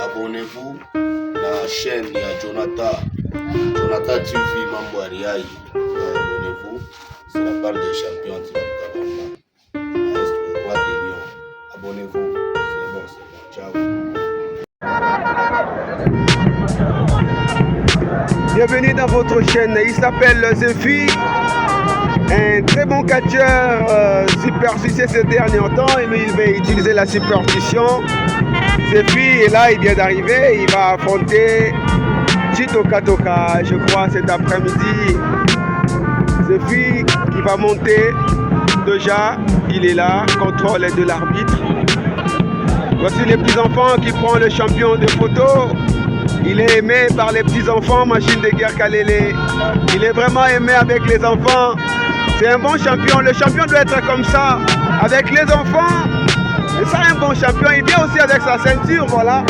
Abonnez-vous à la chaîne de Jonathan TV Mambo Ariaï. Abonnez-vous, c'est la part des champions anti-Kabamba. Le roi des lions. Abonnez-vous, c'est bon, ciao. Bienvenue dans votre chaîne, il s'appelle Zefi, un très bon catcheur superstitieux ces derniers temps, mais il va utiliser la superstition. Zefi est là, il vient d'arriver, il va affronter Chitoka Toka, je crois cet après-midi. Zefi qui va monter, déjà il est là, contrôle de l'arbitre. Voici les petits enfants qui prennent le champion de photo. Il est aimé par les petits enfants, Machine de Guerre Kalele. Il est vraiment aimé avec les enfants. C'est un bon champion. Le champion doit être comme ça, avec les enfants. C'est ça un bon champion. Il vient aussi avec sa ceinture, voilà.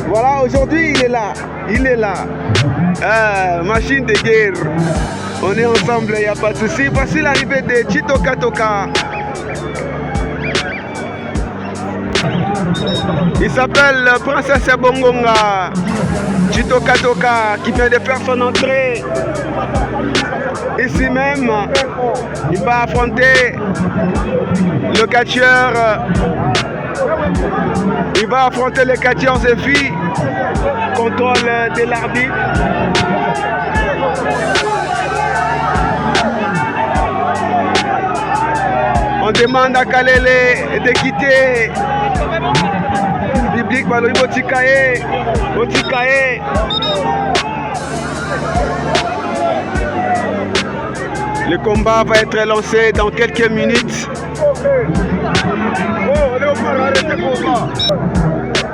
Voilà, aujourd'hui il est là. Il est là. Machine de Guerre. On est ensemble, il n'y a pas de souci. Voici l'arrivée de Chitoka Toka. Il s'appelle Princesse Bongonga. Chitoka Toka qui vient de faire son entrée ici même. Il va affronter le catcheur. Il va affronter le catcheur Zefi. Contrôle de l'arbitre. On demande à Kalele de quitter. Public, Botikae. Le combat va être lancé dans quelques minutes.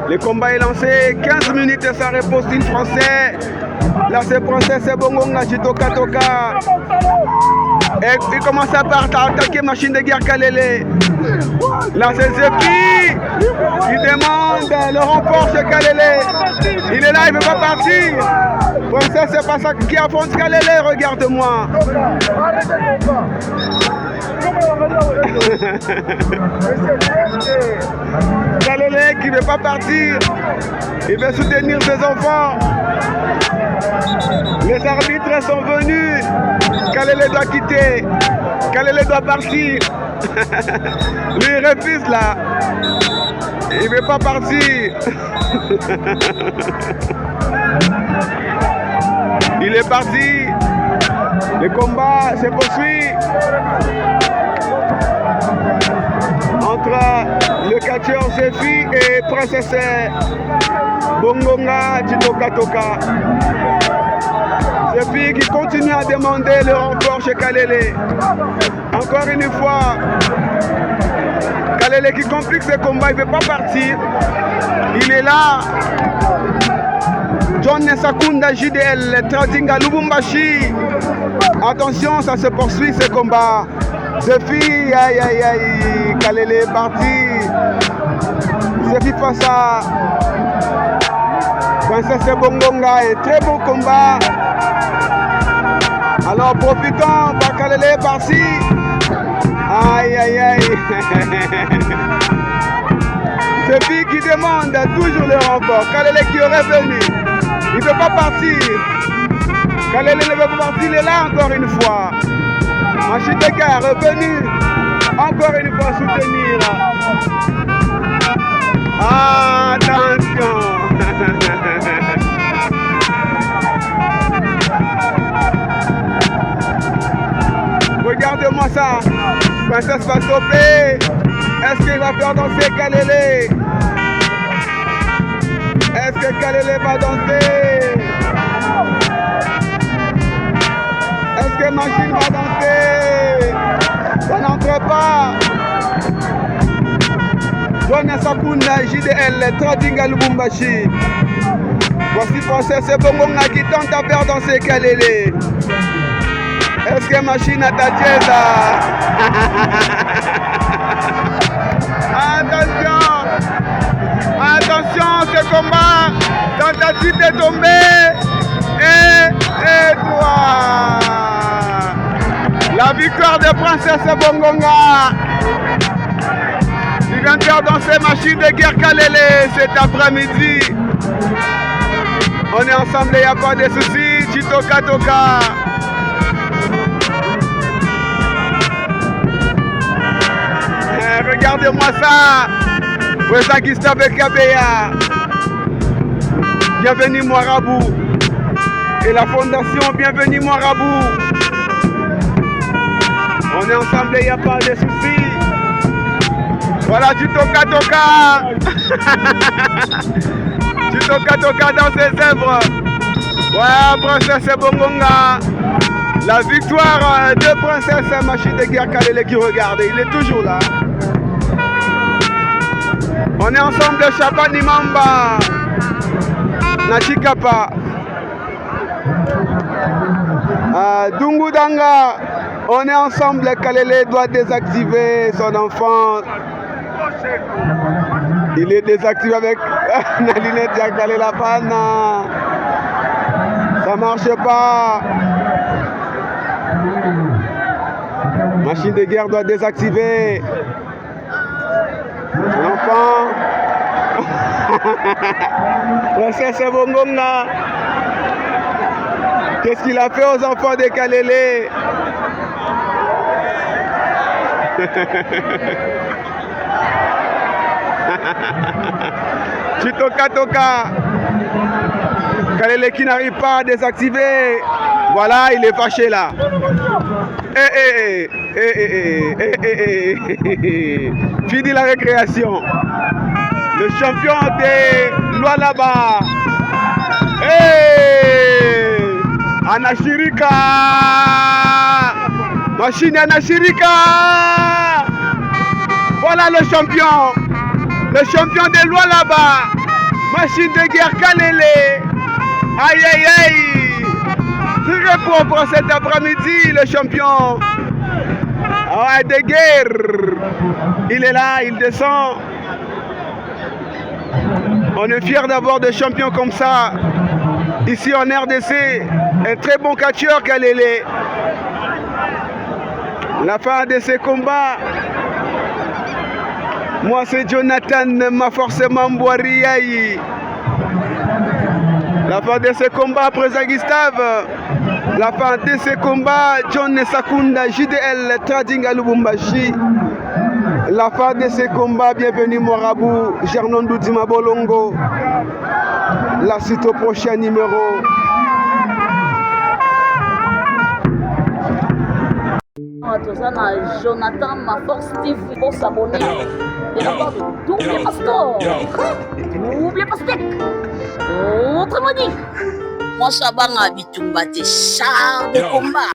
Le combat est lancé, 15 minutes et ça repose en français. Là c'est Princesse Bongonga Chitoka Toka. Et il commence à attaquer Machine de Guerre Kalele. Là c'est Zefi qui demande le renfort chez Kalele. Il est là, il ne veut pas partir. Princesse, c'est pas ça qui affronte Kalele, regarde-moi. Kalele qui ne veut pas partir. Il veut soutenir ses enfants. Les arbitres sont venus. Kalele doit quitter. Kalele doit partir. Lui il refuse là. Il ne veut pas partir. Il est parti. Le combat se poursuit entre le catcheur Zefi et Princesse Bongonga Chitoka Toka. Zefi qui continue à demander le renfort chez Kalele. Encore une fois, Kalele qui complique ce combat, il ne veut pas partir. Il est là. John Sakunda JDL, Tradinga Lubumbashi. Attention, ça se poursuit ce combat. Zefi, aïe aïe aïe, Kalele est parti. Zefi face à Princesse Bongonga, et très bon combat. Alors profitons, Kalele est parti. Aïe aïe aïe. Zefi qui demande toujours le renfort. Kalele qui aurait venu. Il ne veut pas partir. Kalele ne veut pas partir, il est là encore une fois. Machine de Guerre revenu. Encore une fois soutenir. Attention. Regardez-moi ça. Princesse va stopper. Est-ce qu'il va faire danser Kalele? Est-ce que Kalele va danser? Est-ce que Machine va danser? Ça n'entre pas. John Sakunda JDL, Tradinga Lubumbashi. Voici Princesse Bongonga qui tente à faire danser Kalele. Est-ce que Machine a ta dièse? Attention! Attention, ce combat! Tentative de tomber! Et 3! La victoire de Princesse Bongonga! Tu viens de faire danser Machine de Guerre Kalele cet après-midi. On est ensemble, il n'y a pas de soucis. Chitoka Toka. Regardez-moi ça. Président Gustave Kabea. Bienvenue Marabout. Et la fondation Bienvenue Marabout. On est ensemble, il n'y a pas de soucis. Voilà, Chitoka Toka. Chitoka Toka dans ses œuvres. Voilà, Princesse Bongonga. La victoire de Princesse Machine de Guerre Kalele qui regarde. Il est toujours là. On est ensemble, Chabani Mamba. Nachikapa. Dungu Danga. On est ensemble, Kalele doit désactiver son enfant. Il est désactivé avec Nalinette Diakale la panne. Ça marche pas. Machine de Guerre doit désactiver. L'enfant. Princesse Bongonga. Qu'est-ce qu'il a fait aux enfants de Kalele? Chitoka Toka. Kalele qui n'arrive pas à désactiver. Voilà, il est fâché là. Fini la récréation. Le champion de Lualaba. Anashirika. Machine Anashirika. Voilà le champion. Le champion de Lualaba. Machine de Guerre Kalele. Aïe aïe aïe. Très propre cet après-midi, le champion. Ah, de guerre. Il est là, il descend. On est fiers d'avoir des champions comme ça. Ici en RDC, un très bon catcheur Kalele. La fin de ces combats. Moi c'est Jonathan, ma forcément Mbouariaï. La fin de ces combats, Président Gustave. La fin de ces combats, John Sakunda, JDL, Trading à Lubumbashi. La fin de ces combats, bienvenue Marabout, Gernon Doudima Bolongo. La suite au prochain numéro. Jonathan, ma force TV pour s'abonner. De la part de Double Pastor. Double Pastek. Autrement dit, moi, ça va à Bitumba, des chars de combat.